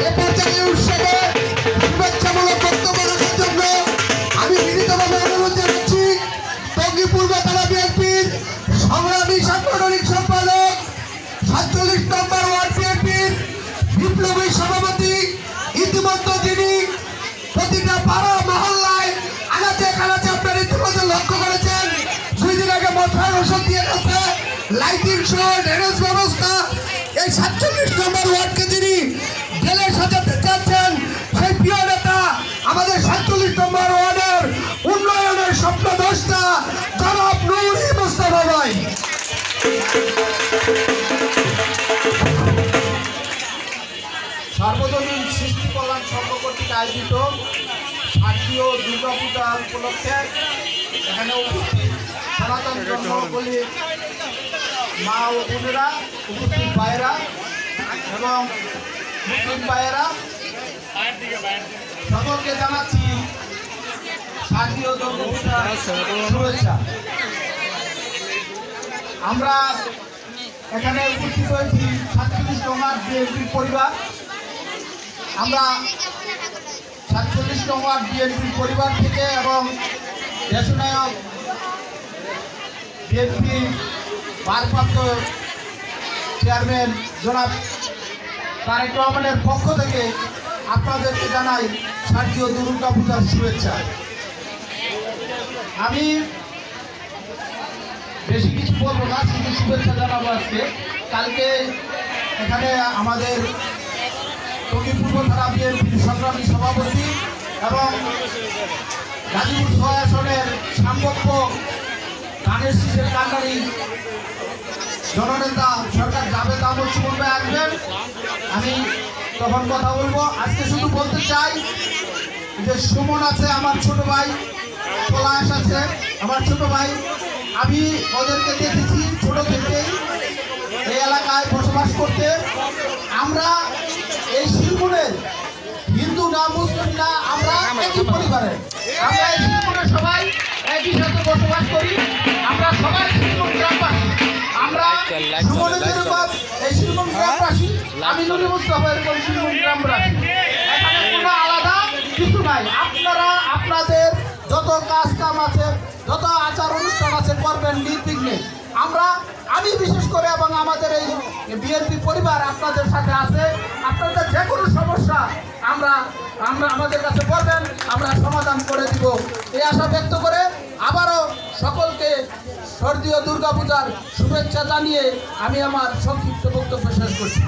এ পর্যায়ে উৎসবে শুভেচ্ছামূলক বক্তব্য রাখার জন্য আমি বিনীতভাবে অনুরোধ জানাচ্ছি টঙ্গী পূর্ব থানা বিএনপির সংগ্রামী সাংগঠনিক সম্পাদক ৪৭ নম্বর ওয়ার্ড বিএনপির বিপ্লবী সভাপতি, ইতিমধ্যে যিনি প্রতিটা পাড়া মহল্লায় আনাচে কানাচে আপনারা ইতিমধ্যে লক্ষ্য করেছেন, 2 দিন আগে মশার ওষুধ দিয়ে গেছে, লাইটিং সহ ড্রেনেজ ব্যবস্থা, এই ৪৭ নম্বর ওয়ার্ডকে যিনি জেলে সাজাতে চাচ্ছেন সেই প্রিয় নেতা আমাদের ৪৭ নম্বর ওয়ার্ডের উন্নয়নের স্বপ্নদ্রষ্টা জনাব নূরী মুস্তাফা ভাই। সার্বজনীন সৃষ্টি কল্যাণ সংঘ কর্তৃক আয়োজিত শারদীয় দুর্গাপূজা উপলক্ষে এখানে উপস্থিত সনাতন ধর্মাবলম্বী মা ও বোনেরা, উপস্থিত ভাইয়েরা এবং মুসলিম ভাইয়েরা, সকলকে জানাচ্ছি শারদীয় দুর্গাপূজার শুভেচ্ছা। আমরা এখানে উপস্থিত হয়েছি ৪৭ নম্বর বিএনপির পরিবার। আমরা ৪৭ নম্বর বিএনপির পরিবার থেকে এবং দেশনায়ক বিএনপি ভারপ্রাপ্ত চেয়ারম্যান জনাব তারেক রহমানের পক্ষ থেকে আপনাদেরকে জানাই শারদীয় দুর্গা পূজার শুভেচ্ছা। আমি বেশি কিছু বলবো না, শুধু শুভেচ্ছা জানাবো। আজকে কালকে এখানে আমাদের টঙ্গী পূর্ব থানা বিএনপির সংগ্রামী সভাপতি এবং গাজীপুর ৬ আসনের সাম্যক্য ধানের শীষের কান্ডারি জননেতা সরকার জাভেদ আহমদ সুমন ভাই আসবেন, আমি তখন কথা বলবো। আজকে শুধু বলতে চাই যে সুমন আছে আমার ছোট ভাই, পলাশ আছে আমার ছোট ভাই, আমি ওদেরকে দেখেছি ছোট থেকেই এই এলাকায় বসবাস করতে। আমরা এই শিলমুনের হিন্দু না মুসলিম না, আমরা একই পরিবারের, আমরা এই শিলমুনের সবাই একই সাথে বসবাস করি। আমরা সবাই শিলমুন গ্রামবাসী, আমরা সুমনের যেরকম এই শিলমুন গ্রামবাসী, আমি নূরী মুস্তাফা এরকম শিলমুন গ্রামবাসী, এখানে কোনো আলাদা কিছু নাই। আপনারা আপনাদের যত কাজ কাম আছে, যত আচার অনুষ্ঠান আছে করবেন নির্বিঘ্নে। আমি বিশেষ করে এবং আমাদের এই বিএনপি পরিবার আপনাদের সাথে আছে। আপনাদের যে কোনো সমস্যা আমরা আমাদের কাছে বলবেন, আমরা সমাধান করে দিব, এই আশা ব্যক্ত করে আবারও সকলকে শারদীয় দুর্গাপূজার শুভেচ্ছা জানিয়ে আমি আমার সংক্ষিপ্ত বক্তব্য শেষ করছি।